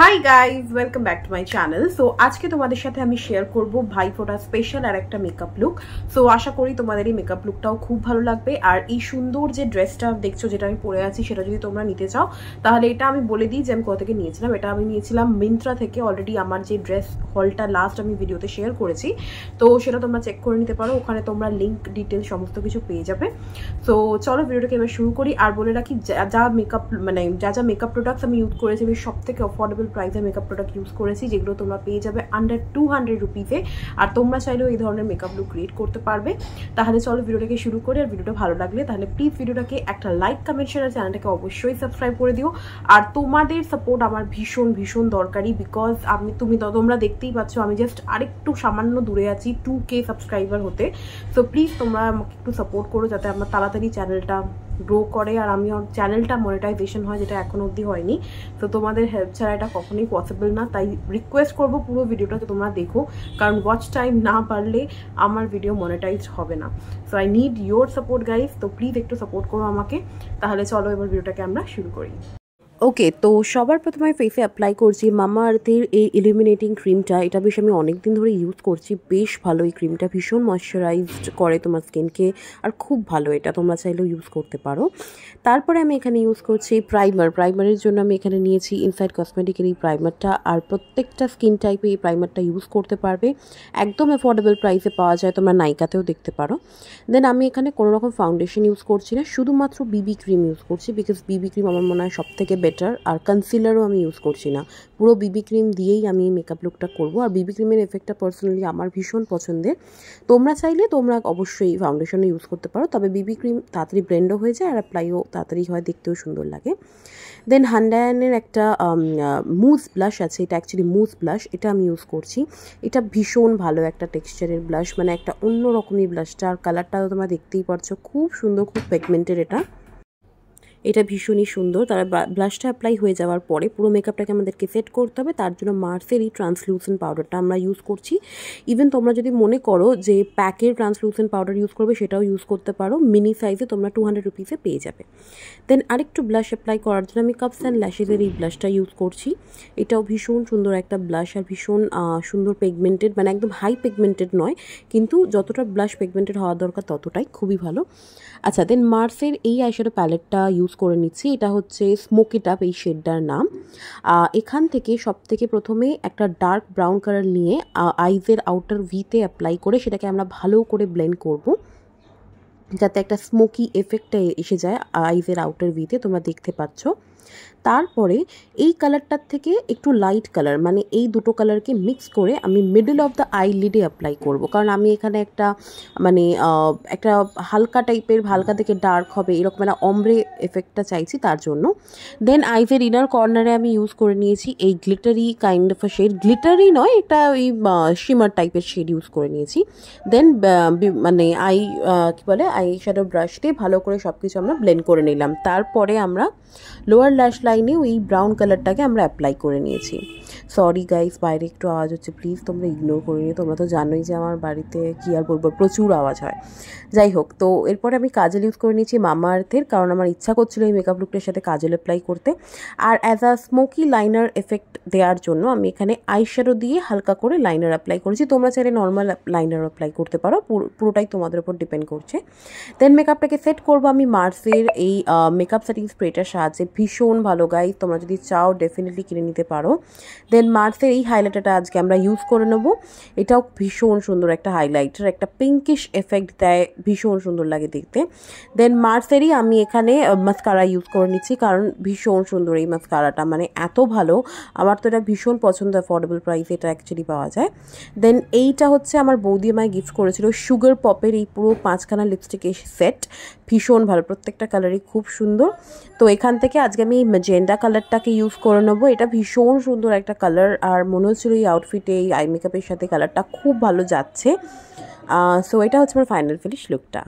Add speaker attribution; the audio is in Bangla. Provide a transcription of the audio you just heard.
Speaker 1: Hi guys, welcome back to my channel. So আজকে তোমাদের সাথে আমি শেয়ার করব ভাই ফোটা স্পেশাল আর একটা মেকআপ লুক। সো আশা করি তোমাদের এই মেকআপ লুকটাও খুব ভালো লাগবে। আর এই সুন্দর যে ড্রেসটা দেখছো, যেটা আমি পরে আছি, সেটা যদি তোমরা নিতে চাও তাহলে এটা আমি বলে দিই যে আমি কোথা থেকে নিয়েছিলাম। এটা আমি নিয়েছিলাম মিন্ত্রা থেকে। অলরেডি আমার যে ড্রেস হলটা লাস্ট আমি ভিডিওতে শেয়ার করেছি, তো সেটা তোমরা চেক করে নিতে পারো। ওখানে তোমরা লিঙ্ক ডিটেলস সমস্ত কিছু পেয়ে যাবে। সো চলো ভিডিওটাকে এবার শুরু করি। আর বলে রাখি, যা মেকআপ যা মেকআপ প্রোডাক্টস আমি ইউজ করেছি, আমি সব থেকে অফোর্ডেবল প্রাইসে মেকআপ প্রোডাক্ট ইউজ করেছি, যেগুলো তোমরা পেয়ে যাবে আন্ডার 200 রুপিসে। আর তোমরা চাইলেও এই ধরনের মেকআপ লুক ক্রিয়েট করতে পারবে। তাহলে চলো ভিডিওটাকে শুরু করি। আর ভিডিওটা ভালো লাগলে তাহলে প্লিজ ভিডিওটাকে একটা লাইক, কমেন্ট, শেয়ার, আর চ্যানেলটাকে অবশ্যই সাবস্ক্রাইব করে দিও। আর তোমাদের সাপোর্ট আমার ভীষণ ভীষণ দরকারি, বিকজ তোমরা দেখতেই পাচ্ছ আমি জাস্ট আরেকটু সামান্য দূরে আছি 2K সাবস্ক্রাইবার হতে। সো প্লিজ তোমরা আমাকে একটু সাপোর্ট করো, যাতে আমার তাড়াতাড়ি চ্যানেলটা গ্রো করে আর আমি চ্যানেলটা মনিটাইজেশন হয়, যেটা এখনো অবধি হয়নি। তো তোমাদের হেল্প ছাড়া এটা কখনোই পসিবল না। তাই রিকোয়েস্ট করবো পুরো ভিডিওটাকে তোমরা দেখো, কারণ ওয়াচ টাইম না পারলে আমার ভিডিও মনিটাইজড হবে না। So I need your support guys. তো প্লিজ একটু সাপোর্ট করো আমাকে। তাহলে চলো এবার ভিডিওটাকে আমরা শুরু করি। ওকে, তো সবার প্রথমে আমি ফেসে অ্যাপ্লাই করছি মামা আর্থের এই ইলুমিনেটিং ক্রিমটা। এটা বেশ আমি অনেক দিন ধরে ইউজ করছি, বেশ ভালো। এই ক্রিমটা ভীষণ ময়শ্চারাইজড করে তোমার স্কিনকে, আর খুব ভালো। এটা তোমরা চাইলেও ইউজ করতে পারো। তারপরে আমি এখানে ইউজ করছি প্রাইমারের জন্য আমি এখানে নিয়েছি ইনসাইড কসমেটিকের এই প্রাইমারটা। আর প্রত্যেকটা স্কিন টাইপে এই প্রাইমারটা ইউজ করতে পারবে, একদম অ্যাফোর্ডেবল প্রাইসে পাওয়া যায়, তোমরা নাইকাতেও দেখতে পারো। দেন আমি এখানে কোনো রকম ফাউন্ডেশন ইউজ করছি না, শুধুমাত্র বিবি ক্রিম ইউজ করছি, বিকজ বিবি ক্রিম আমার মনে হয় সব থেকে বেটার। আর কনসিলারও আমি ইউজ করছি না, পুরো বিবি ক্রিম দিয়েই আমি মেকআপ লুকটা করবো। আর বিবি ক্রিমের এফেক্টটা পার্সোনালি আমার ভীষণ পছন্দের। তোমরা চাইলে তোমরা অবশ্যই ফাউন্ডেশনও ইউজ করতে পারো, তবে বিবি ক্রিম তাড়াতাড়ি ব্লেন্ডও হয়ে যায় আর অ্যাপ্লাইও তাড়াতাড়ি হয়, দেখতেও সুন্দর লাগে। দেন হান্ডায়ানের একটা মুজ ব্লাশ আছে, এটা অ্যাকচুয়ালি মুজ ব্লাশ, এটা আমি ইউজ করছি। এটা ভীষণ ভালো একটা টেক্সচারের ব্লাশ, মানে একটা অন্য রকমই ব্লাশটা। আর কালারটাও তোমরা দেখতেই পারছো, খুব সুন্দর, খুব পিগমেন্টেড। এটা ভীষণই সুন্দর। তারা ব্লাশটা অ্যাপ্লাই হয়ে যাওয়ার পরে পুরো মেকআপটাকে আমাদেরকে সেট করতে হবে। তার জন্য মার্সের এই ট্রান্সলুসেন্ট পাউডারটা আমরা ইউজ করছি। ইভেন তোমরা যদি মনে করো যে প্যাকের ট্রান্সলুসেন্ট পাউডার ইউজ করবে, সেটাও ইউজ করতে পারো। মিনি সাইজে তোমরা 200 রুপিসে পেয়ে যাবে। দেন আরেকটু ব্লাশ অ্যাপ্লাই করার জন্য আমি কাপস অ্যান্ড ল্যাশেসের এই ব্লাশটা ইউজ করছি। এটাও ভীষণ সুন্দর একটা ব্লাশ, আর ভীষণ সুন্দর পিগমেন্টেড, মানে একদম হাই পিগমেন্টেড নয়, কিন্তু যতটা ব্লাশ পিগমেন্টেড হওয়া দরকার ততটাই, খুবই ভালো। আচ্ছা, দেন মার্সের এই আইশ্যাডো প্যালেটটা ইউজ করে নিচ্ছি। এটা হচ্ছে স্মোকি টাপ, এই শেডটার নাম। এখান থেকে সব থেকে প্রথমে একটা ডার্ক ব্রাউন কালার নিয়ে আইজের আউটার ভিতে অ্যাপ্লাই করে সেটাকে আমরা ভালো করে ব্লেন্ড করব, যাতে একটা স্মোকি এফেক্টটা এসে যায় আইজের আউটার ভিতে, তোমরা দেখতে পাচ্ছ। তারপরে এই কালারটার থেকে একটু লাইট কালার, মানে এই দুটো কালারকে মিক্স করে আমি মিডল অফ দ্য আই লিডে অ্যাপ্লাই করব, কারণ আমি এখানে একটা একটা হালকা টাইপের, হালকা থেকে ডার্ক হবে এরকম একটা অমব্রে এফেক্টটা চাইছি, তার জন্য। দেন আইজের ইনার কর্নারে আমি ইউজ করে নিয়েছি এই glittery kind of a shade, glittery নয়, এটা ওই শিমার টাইপের শেড ইউজ করে নিয়েছি। দেন আই শ্যাডো ব্রাশ দিয়ে ভালো করে সব কিছু আমরা ব্লেন্ড করে নিলাম। তারপরে আমরা লোয়ার ল্যাশ লাইনে ওই ব্রাউন কালারটাকে আমরা অ্যাপ্লাই করে নিয়েছি। সরি গাইস, বাইরে একটু আওয়াজ হচ্ছে, প্লিজ তোমরা ইগনোর করে নিও। তোমরা তো জানোই যে আমার বাড়িতে কি আর বলবো, প্রচুর আওয়াজ হয়। যাই হোক, তো এরপরে আমি কাজল ইউজ করে নিয়েছি মামা আর্থের, কারণ আমার ইচ্ছা করছিল এই মেকআপ লুকটার সাথে কাজল অ্যাপ্লাই করতে। আর as a smoky liner effect দেওয়ার জন্য আমি এখানে আইশ্যাডো দিয়ে হালকা করে লাইনার অ্যাপ্লাই করেছি। তোমরা চাইলে নর্মাল লাইনার অ্যাপ্লাই করতে পারো, পুরোটাই তোমাদের উপর ডিপেন্ড করছে। দেন মেকআপটাকে সেট করবো আমি মার্সের এই মেকআপ সেটিং স্প্রেটার সাহায্যে। ভীষণ ভালো গাইস, তোমরা যদি চাও ডেফিনেটলি কিনে নিতে পারো। দেন মার্সের এই হাইলাইটারটা আজকে আমরা ইউজ করে নেবো। এটাও ভীষণ সুন্দর একটা হাইলাইটার, একটা পিঙ্কিশ এফেক্ট দেয়, ভীষণ সুন্দর লাগে দেখতে। দেন মার্সেরই আমি এখানে মাস্কারা ইউজ করে নিচ্ছি, কারণ ভীষণ সুন্দর এই মাস্কারাটা, মানে এত ভালো, আমার তো এটা ভীষণ পছন্দ। অ্যাফোর্ডেবল প্রাইসে এটা অ্যাকচুয়ালি পাওয়া যায়। দেন এইটা হচ্ছে আমার বৌদি আমায় গিফট করেছিল, সুগার পপের এই পুরো 5খানা লিপস্টিকের সেট, ভীষণ ভালো, প্রত্যেকটা কালারই খুব সুন্দর। তো এখান থেকে আজকে আমি ম্যাজেন্ডা কালারটাকে ইউজ করে নেবো। এটা ভীষণ সুন্দর একটা কালার, আর মনে হচ্ছিল এই আউটফিটে এই আই মেকআপের সাথে কালারটা খুব ভালো যাচ্ছে। সো এটা হচ্ছে আমার ফাইনাল ফিনিশ লুকটা।